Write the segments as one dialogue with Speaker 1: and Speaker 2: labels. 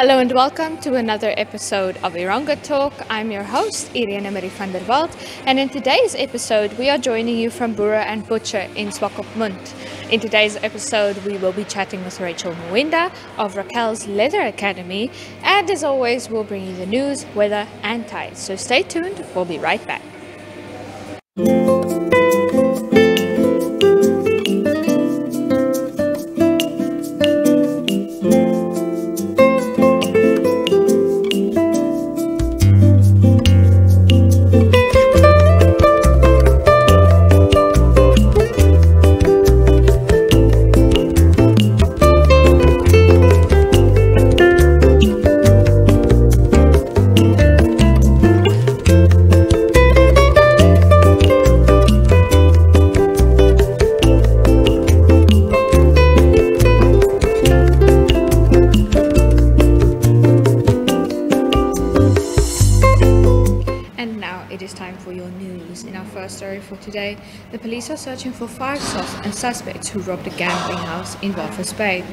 Speaker 1: Hello and welcome to another episode of Erongo Talk. I'm your host, Rowan Van Dyk, and in today's episode we are joining you from Boer and Butcher in Swakopmund. In today's episode we will be chatting with Rachel Mwinda of Rakkel's Leather Academy, and as always we'll bring you the news, weather and tides. So stay tuned, we'll be right back. For today, the police are searching for 5 suspects who robbed a gambling house in Walvis Bay.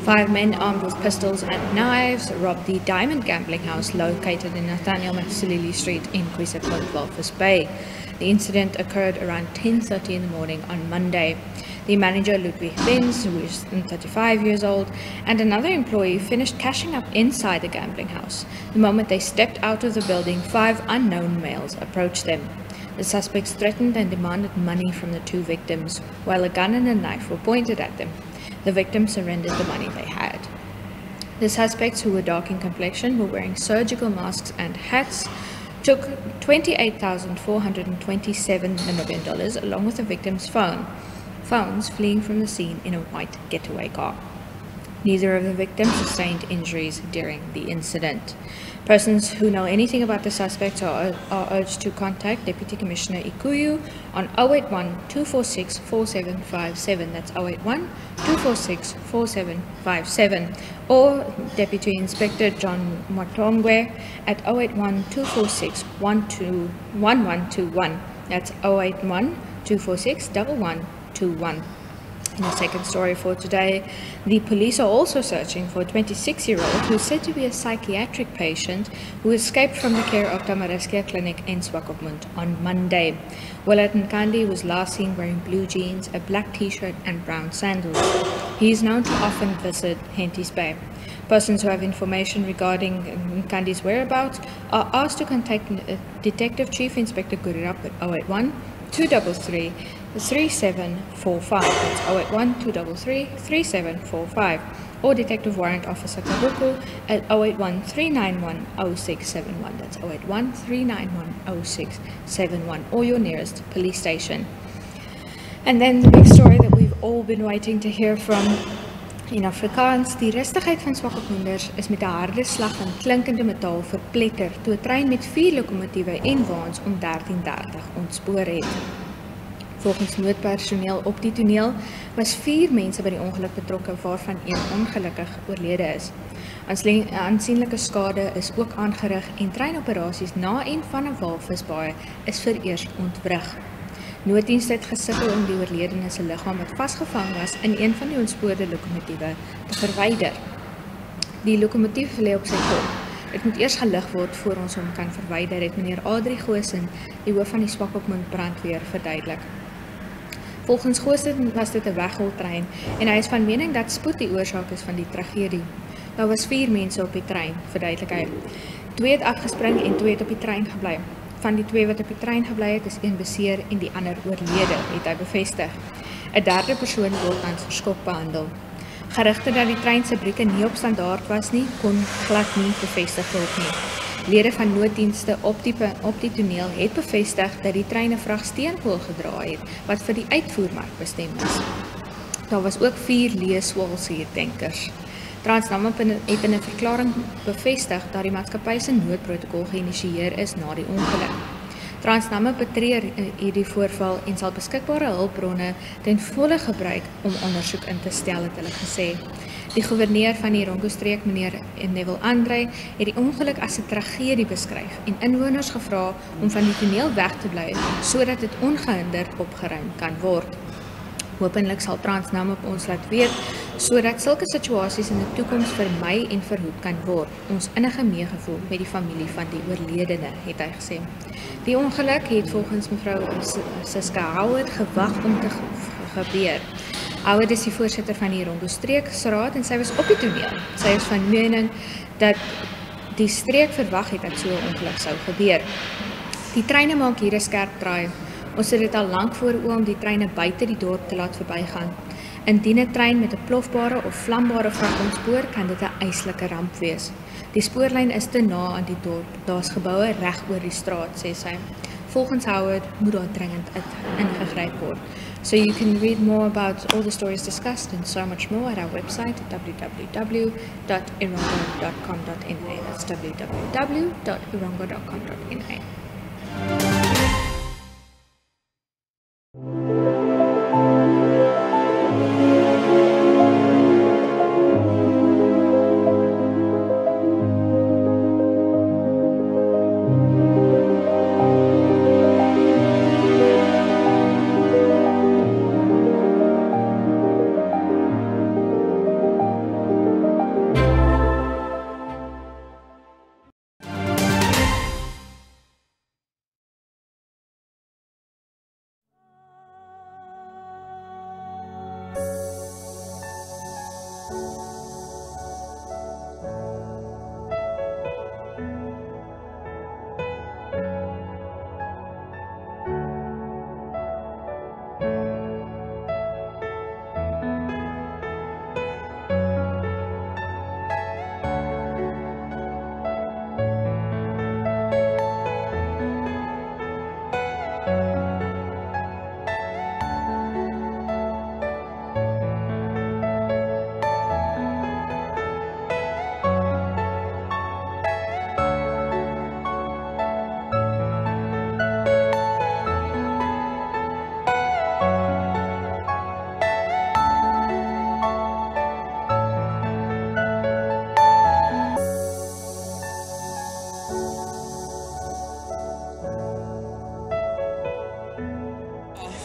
Speaker 1: 5 men armed with pistols and knives robbed the Diamond Gambling House located in Nathaniel Maxilili Street in Ciske, Walvis Bay. The incident occurred around 10:30 in the morning on Monday. The manager, Ludwig Benz, who is 35 years old, and another employee finished cashing up inside the gambling house. The moment they stepped out of the building, 5 unknown males approached them. The suspects threatened and demanded money from the 2 victims, while a gun and a knife were pointed at them. The victims surrendered the money they had. The suspects, who were dark in complexion, were wearing surgical masks and hats, took $28,427 Namibian along with the victims' phones, fleeing from the scene in a white getaway car. Neither of the victims sustained injuries during the incident. Persons who know anything about the suspects are urged to contact Deputy Commissioner Ikuyu on 081-246-4757, that's 081-246-4757, or Deputy Inspector John Matongwe at 081-246-1121, that's 081-246-1121. In the second story for today, the police are also searching for a 26-year-old who is said to be a psychiatric patient who escaped from the care of Tamariskia Clinic in Swakopmund on Monday. Willard Nkandi was last seen wearing blue jeans, a black t-shirt and brown sandals. He is known to often visit Henties Bay. Persons who have information regarding Nkandi's whereabouts are asked to contact Detective Chief Inspector Gururap at 081-233-3745, that's 081-233-3745, or Detective Warrant Officer Kabuku at 081-391-0671, that's 081-391-0671, or your nearest police station. And then the next story that we've all been waiting to hear from in Afrikaans, die rustigheid van Swakopmunders is met 'n harde slag van klinkende metaal verpletter toe 'n trein met 4 lokomotiewe en waans om 13:30 ontspoor het. Volgens noodpersoneel op die toneel was 4 mense by die ongeluk betrokke, waarvan 1 ongelukkig oorlede is. Aansienlike skade is ook aangerig en treinoperasies na en van 'n walvisbaai is vereers ontwrig. Nooddienste het gesukkel om die oorledene se liggaam wat vasgevang was in een van die ontspoorde lokomotiewe te verwyder. Die lokomotief lê op sy kop. Dit moet eers gelig word voor ons hom kan verwyder, het meneer Adrie Goosen, die hoof van die Swakopmund brandweer, verduidelik. Volgens Goosen was dit 'n wegroltrein en hy is van mening dat spoed die oorsaak is van die tragedie. Daar was 4 mense op die trein, verduidelik hy. 2 het afgespring en 2 het op die trein gebly. Van die 2 wat op die trein gebly het, is 1 beseer en die ander oorlede, het hy bevestig. 'n derde persoon word aan skok behandel. Gerugte dat die trein se brieke nie op standaard was nie, kon glad nie bevestig word nie. Lede van nooddienste op die toneel het bevestig dat die trein 'n vrag steenkool gedra het, wat vir die uitvoermark bestem is. Daar was ook 4 leë swaalsuurtankers. Transnam het in 'n verklaring bevestig dat die maatskappy se noodprotokol geïnisieer is na die ongeluk. Transnam betree hierdie voorval en sal beskikbare hulpbronne ten volle gebruik om ondersoek in te stel, het hulle gesê. Die gouverneur van die Erongo streek, meneer Neville Andre, het die ongeluk as 'n tragedie beskryf en inwoners gevra om van die toneel weg te bly sodat dit ongehinderd opgeruim kan word. Hopelik sal Transnam op ons laat weet sodat sulke situasies in die toekoms vermy en verhoed kan word. Ons innige meegevoel met die familie van die oorledene, het hy gesê. Die ongeluk het volgens mevrou Ciske Howard gewag om te gebeur. Howard is die voorsitter van die Erongo Streeksraad en sy was op die toneel. Sy is van mening dat die streek verwag het dat so 'n ongeluk sou gebeur. Die treine maak hier 'n skerp draai. Ons het dit al lank voor oë om die treine buite die dorp te laat verbygaan. Indien 'n trein met 'n plofbare of vlambare vrag ontspoor, kan dit 'n eislike ramp wees. Die spoorlyn is te na aan die dorp. Daar's geboue reg oor die straat, sê sy. Volgens Howard moet daar dringend ingegryp word. So you can read more about all the stories discussed and so much more at our website at www.erongo.com.na. That's www.erongo.com.na.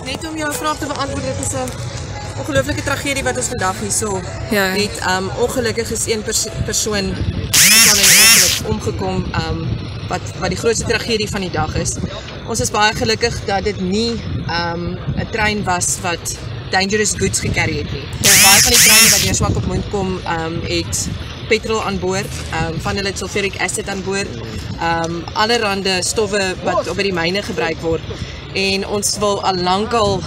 Speaker 2: Net om jou vraag te beantwoord, dit is 'n ongelooflike tragedie wat ons vandag hierso het. Ongelukkig is een persoon in 'n ongeluk omgekom, wat die grootste tragedie van die dag is. Ons is baie gelukkig dat dit nie 'n trein was wat dangerous goods gecarry het nie. Baie van die treine wat deur Swakopmund kom, het petrol aan boord, van hulle het sulfuric acid aan boord, allerhande stowwe wat op by die myne gebruik word. En ons wil al lankal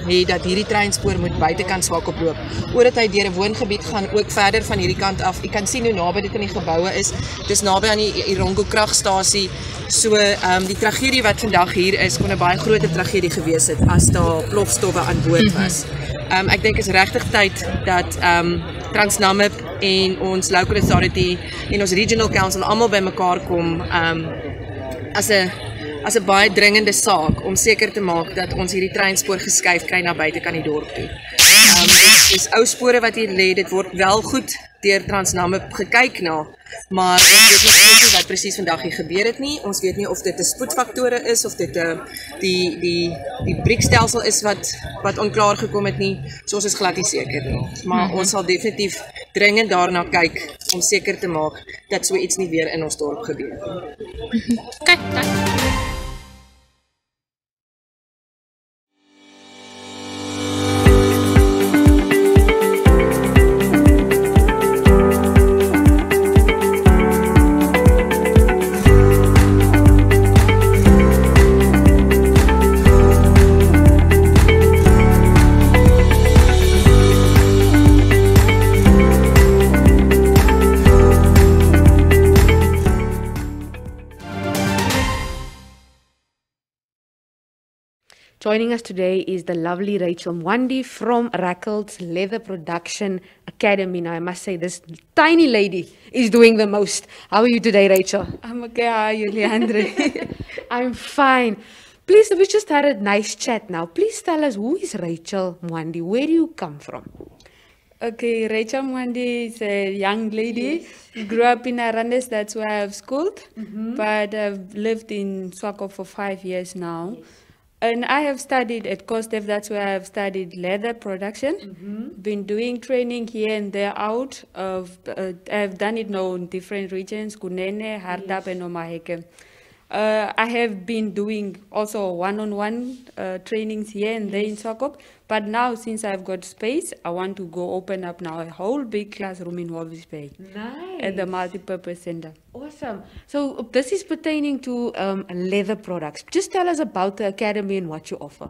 Speaker 2: hê dat hierdie treinspoor moet buitekant Swakop loop. Omdat hy deur 'n woongebied gaan, ook verder van hierdie kant af. Jy kan sien hoe naby dit in die geboue is. Dit is naby aan die Erongo kragstasie. So die tragedie wat vandag hier is, kon 'n baie groter tragedie gewees het as daar plofstowwe aan boord was. Ek dink is regtig tyd dat Transnamib en ons Local Authority en ons Regional Council almal bymekaar kom as 'n baie dringende saak om seker te maak dat ons hierdie treinspoor geskuif kry na buitekant die dorp toe. Dis ou spore wat hier lê, dit word wel goed deur Transnamib gekyk na, maar ons weet nie wat presies vandag hier gebeur het nie. Ons weet nie of dit 'n spoedfaktore is of dit die briekstelsel is wat onklaar gekom het nie. So ons is glad nie seker nie. Maar ons sal definitief dringend daarna kyk om seker te maak dat so iets nie weer in ons dorp gebeur nie.
Speaker 1: Okay, dankie.
Speaker 3: Joining us today is the lovely Rachel Mwinda from Rakkel's Leather Production Academy. Now, I must say, this tiny lady is doing the most. How are you today, Rachel?
Speaker 4: I'm okay. How are you, Leandre?
Speaker 3: I'm fine. Please, we just had a nice chat now. Please tell us, who is Rachel Mwinda? Where do you come from?
Speaker 4: Okay, Rachel Mwinda is a young lady. Yes. Grew up in Arandes, that's where I've schooled. But I've lived in Swakop for 5 years now. Yes. And I have studied at COSTEF, that's where I have studied leather production. Been doing training here and there out. I have done it now in different regions, Kunene, Hardap, and Omaheke. I have been doing also one-on-one trainings here and there in Swakop. But now, since I've got space, I want to go open up now a whole big classroom in Walvis Bay.
Speaker 3: Nice.
Speaker 4: At the multipurpose center.
Speaker 3: Awesome. So this is pertaining to leather products. Just tell us about the academy and what you offer.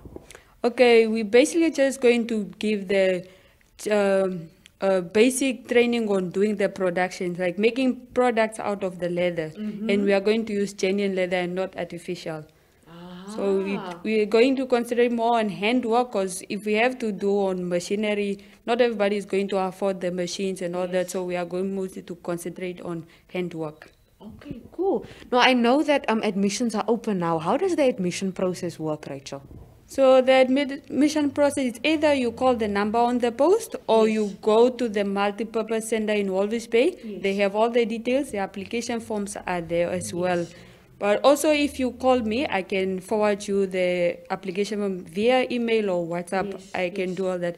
Speaker 4: Okay, we're basically just going to give the basic training on doing the productions, like making products out of the leather. And we are going to use genuine leather and not artificial. So we're going to concentrate more on handwork, because if we have to do on machinery, not everybody is going to afford the machines and all that. So we are going mostly to concentrate on handwork.
Speaker 3: Okay, cool. Now, I know that admissions are open now. How does the admission process work, Rachel?
Speaker 4: So the admission process is either you call the number on the post or you go to the multipurpose center in Walvis Bay. They have all the details. The application forms are there as well. But also, if you call me, I can forward you the application form via email or WhatsApp. I can do all that.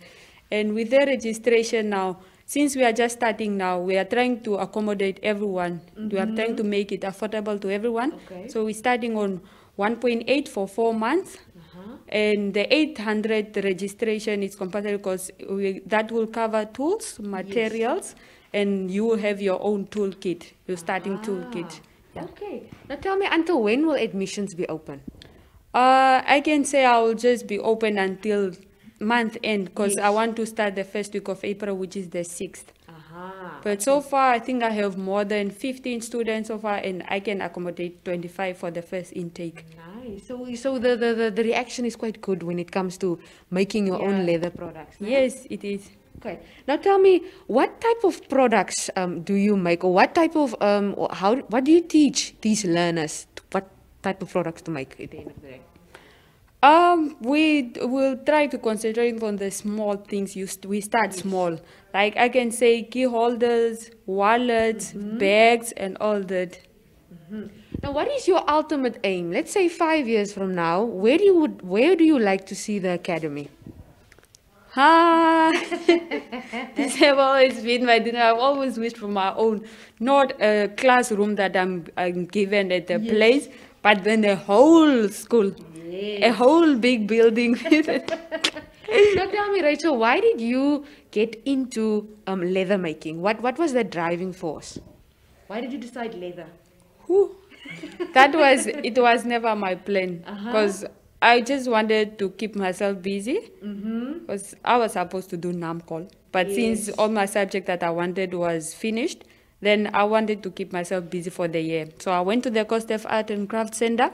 Speaker 4: And with the registration now, since we are just starting now, we are trying to accommodate everyone. We are trying to make it affordable to everyone. So we're starting on 1.8 for 4 months. And the 800 registration is compulsory, because that will cover tools, materials, and you will have your own toolkit, your starting toolkit. Yeah.
Speaker 3: Okay. Now tell me, until when will admissions be open?
Speaker 4: I can say I will just be open until month end, because I want to start the first week of April, which is the 6th. But so far, I think I have more than 15 students so far, and I can accommodate 25 for the first intake.
Speaker 3: Nice. So the reaction is quite good when it comes to making your own leather products. Nice?
Speaker 4: Yes, it is.
Speaker 3: Okay. Now tell me, what type of products do you make, or what type of what do you teach these learners? What type of products to make at the end of the day?
Speaker 4: We will try to concentrate on the small things. We start small. Like I can say key holders, wallets, bags, and all that.
Speaker 3: Now, what is your ultimate aim? Let's say 5 years from now, where do you like to see the academy?
Speaker 4: This have always been my dream. I've always wished for my own, not a classroom that I'm given at the place, but then a whole school, a whole big building.
Speaker 3: Now tell me, Rachel, why did you get into leather making? What was the driving force? Why did you decide leather?
Speaker 4: It was never my plan, because I just wanted to keep myself busy, because I was supposed to do NAMCOL. But since all my subject that I wanted was finished, then I wanted to keep myself busy for the year. So I went to the COSTEF Art and Craft Center.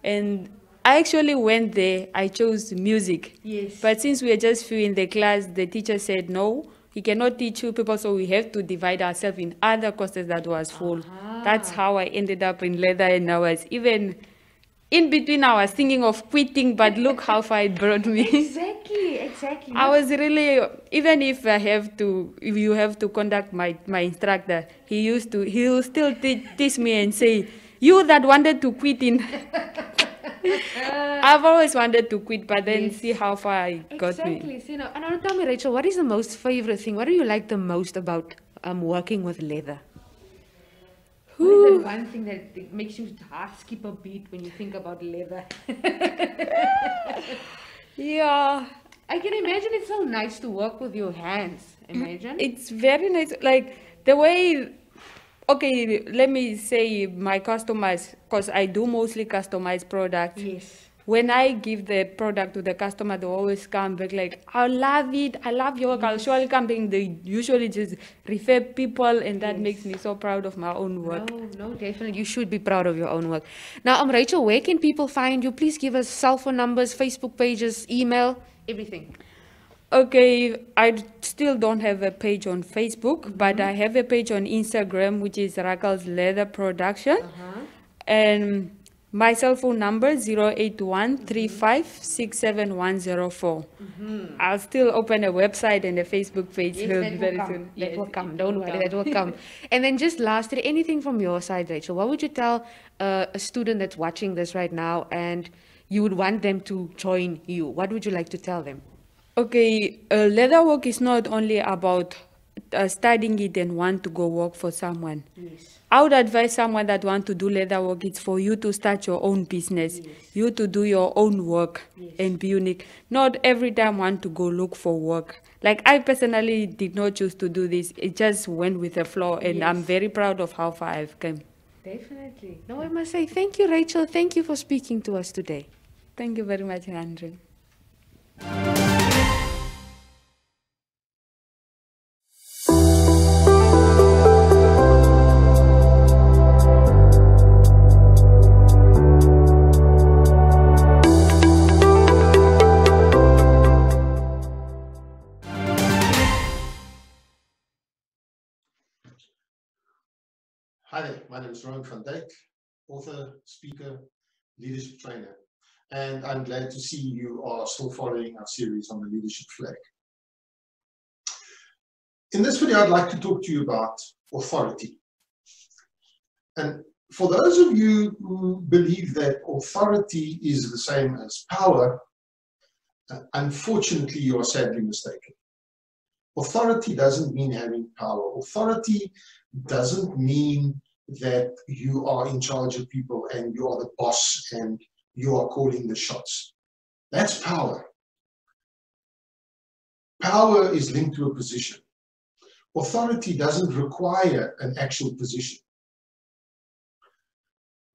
Speaker 4: And I actually went there. I chose music. But since we were just few in the class, the teacher said, no, he cannot teach you people, so we have to divide ourselves in other courses that was full. That's how I ended up in leather, and I was even in between. I was thinking of quitting, but look how far it brought me.
Speaker 3: Exactly.
Speaker 4: I was really, even if you have to contact my instructor, he'll still teach me and say, you that wanted to quit in. I've always wanted to quit, but then see how far it got me.
Speaker 3: Exactly. So, and now tell me, Rachel, what is the most favorite thing? What do you like the most about working with leather? What is that one thing that makes you heart skip a beat when you think about leather?
Speaker 4: Yeah.
Speaker 3: I can imagine it's so nice to work with your hands. Imagine.
Speaker 4: It's very nice. Like the way, okay, let me say my customers, because I do mostly customize products. When I give the product to the customer, they always come back like, I love it, I love your work, I'll surely come back. They usually just refer people, and that makes me so proud of my own work.
Speaker 3: No, definitely. You should be proud of your own work. Now, Rachel, where can people find you? Please give us cell phone numbers, Facebook pages, email, everything.
Speaker 4: Okay, I still don't have a page on Facebook, but I have a page on Instagram, which is Rakkel's Leather Production. And my cell phone number 081-3567-104. I'll still open a website and a Facebook page very soon.
Speaker 3: That will come. Don't worry, that will come. And then just lastly, anything from your side, Rachel? What would you tell a student that's watching this right now and you would want them to join you? What would you like to tell them?
Speaker 4: Okay, leather work is not only about studying it and want to go work for someone.
Speaker 3: Yes.
Speaker 4: I would advise someone that want to do leather work, it's for you to start your own business, you to do your own work and be unique. Not every time want to go look for work. Like I personally did not choose to do this. It just went with the flow, and I'm very proud of how far I've come.
Speaker 3: Definitely. No, I must say thank you, Rachel. Thank you for speaking to us today.
Speaker 4: Thank you very much, Andrew.
Speaker 5: Hi there, my name is Rowan Van Dyk, author, speaker, leadership trainer, and I'm glad to see you are still following our series on the leadership flag. In this video, I'd like to talk to you about authority. And for those of you who believe that authority is the same as power, unfortunately, you are sadly mistaken. Authority doesn't mean having power. Authority doesn't mean that you are in charge of people and you are the boss and you are calling the shots. That's power. Power is linked to a position. Authority doesn't require an actual position.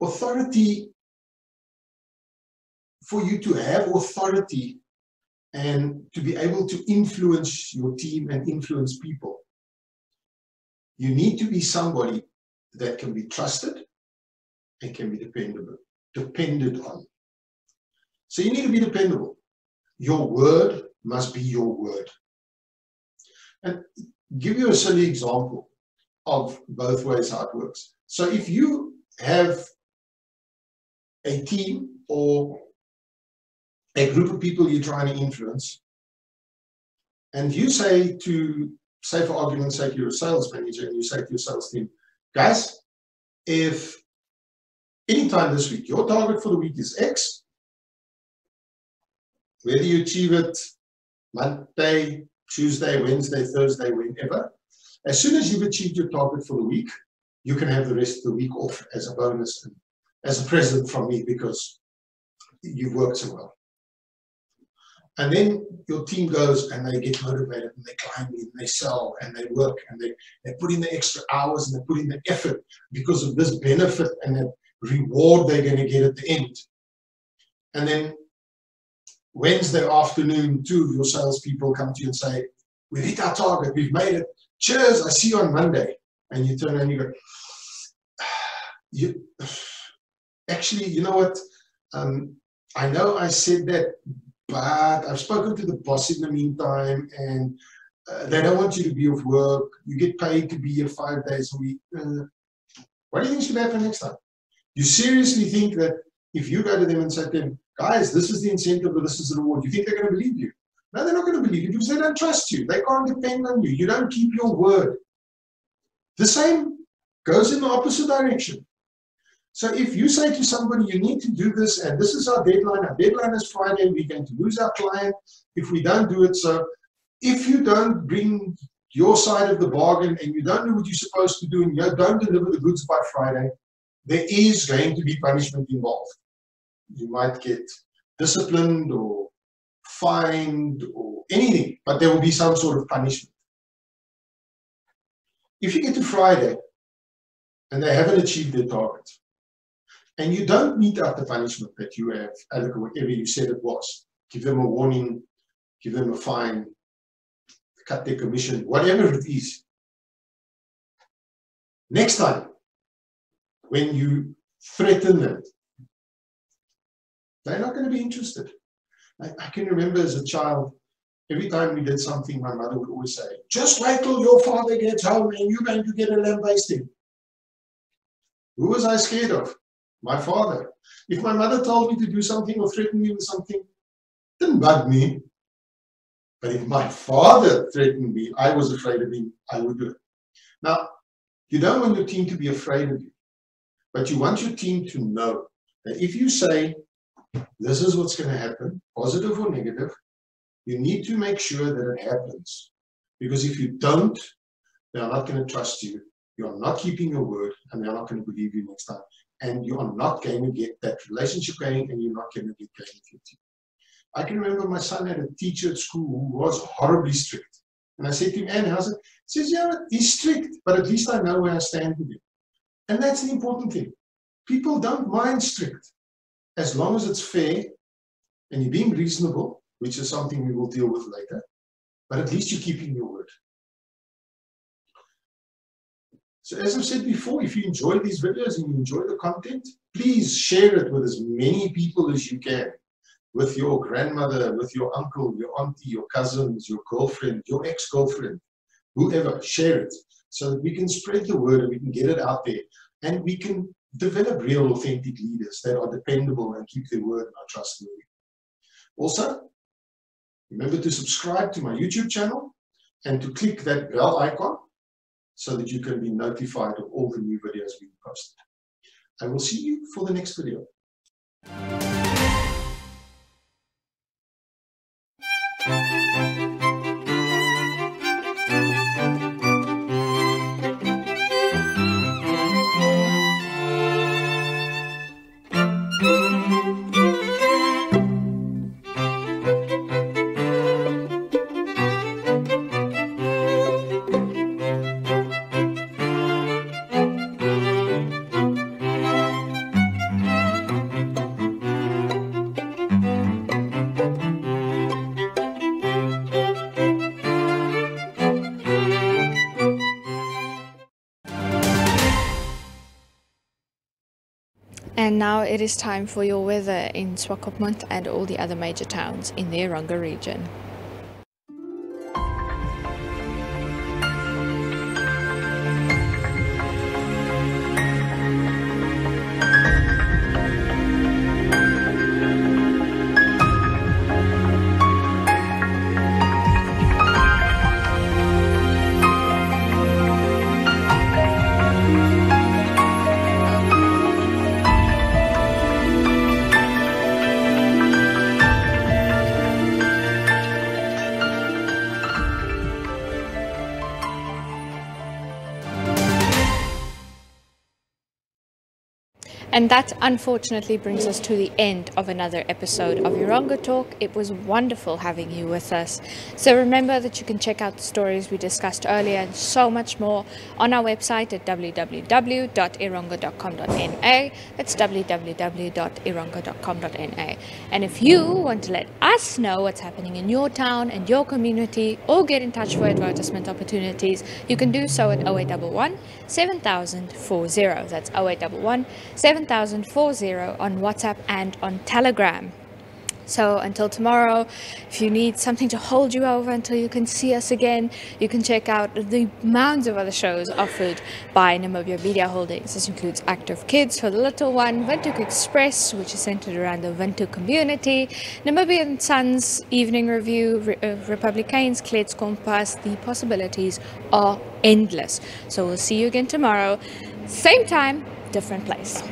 Speaker 5: Authority, for you to have authority and to be able to influence your team and influence people, you need to be somebody that can be trusted and can be depended on. So you need to be dependable. Your word must be your word. And give you a silly example of both ways how it works. So if you have a team or a group of people you're trying to influence, and you say for argument's sake, you're a sales manager, and you say to your sales team, guys, if anytime this week, your target for the week is X, whether you achieve it Monday, Tuesday, Wednesday, Thursday, whenever, as soon as you've achieved your target for the week, you can have the rest of the week off as a bonus and as a present from me because you've worked so well. And then your team goes and they get motivated and they climb in, they sell and they work and they put in the extra hours and they put in the effort because of this benefit and the reward they're going to get at the end. And then Wednesday afternoon, two of your salespeople come to you and say, we've hit our target, we've made it. Cheers, I see you on Monday. And you turn and you go, actually, you know what? I know I said that, but I've spoken to the boss in the meantime, and they don't want you to be off work. You get paid to be here 5 days a week. What do you think should happen next time? You seriously think that if you go to them and say to them, guys, this is the incentive or this is the reward, you think they're going to believe you? No, they're not going to believe you because they don't trust you. They can't depend on you. You don't keep your word. The same goes in the opposite direction. So if you say to somebody, you need to do this, and this is our deadline is Friday, we're going to lose our client if we don't do it. So if you don't bring your side of the bargain and you don't do what you're supposed to do and you don't deliver the goods by Friday, there is going to be punishment involved. You might get disciplined or fined or anything, but there will be some sort of punishment. If you get to Friday and they haven't achieved their target, and you don't mete out the punishment that you have, whatever you said it was, give them a warning, give them a fine, cut their commission, whatever it is. Next time, when you threaten them, they're not going to be interested. I can remember as a child, every time we did something, my mother would always say, just wait till your father gets home and you're going to get a lambasting. Who was I scared of? My father. If my mother told me to do something or threatened me with something, it didn't bug me. But if my father threatened me, I was afraid of him, I would do it. Now, you don't want your team to be afraid of you, but you want your team to know that if you say, this is what's going to happen, positive or negative. You need to make sure that it happens. Because if you don't, they are not going to trust you. You are not keeping your word, and they are not going to believe you next time. And you are not going to get that relationship going, and you're not going to get going with your team. I can remember my son had a teacher at school who was horribly strict. And I said to him, "And how's it?" He says, "Yeah, he's strict, but at least I know where I stand with him." And that's the important thing. People don't mind strict, as long as it's fair and you're being reasonable, which is something we will deal with later, but at least you're keeping your word. So as I've said before, if you enjoy these videos and you enjoy the content, please share it with as many people as you can. With your grandmother, with your uncle, your auntie, your cousins, your girlfriend, your ex-girlfriend, whoever, share it so that we can spread the word and we can get it out there. And we can develop real, authentic leaders that are dependable and keep their word and are trustworthy. Also, remember to subscribe to my YouTube channel and to click that bell icon so that you can be notified of all the new videos being posted. I will see you for the next video.
Speaker 1: And now it is time for your weather in Swakopmund and all the other major towns in the Erongo region. And that unfortunately brings us to the end of another episode of Erongo Talk. It was wonderful having you with us. So remember that you can check out the stories we discussed earlier and so much more on our website at www.erongo.com.na. That's www.erongo.com.na. And if you want to let us know what's happening in your town and your community or get in touch for advertisement opportunities, you can do so at 0811 7040. That's 0811 7040 on WhatsApp and on Telegram. So until tomorrow, if you need something to hold you over until you can see us again, you can check out the mounds of other shows offered by Namibia Media Holdings. This includes Active Kids for the little one, Windhoek Express, which is centered around the Windhoek community, Namibian Sun's Evening Review, Republicaans, Klets Kompas. The possibilities are endless. So we'll see you again tomorrow, same time, different place.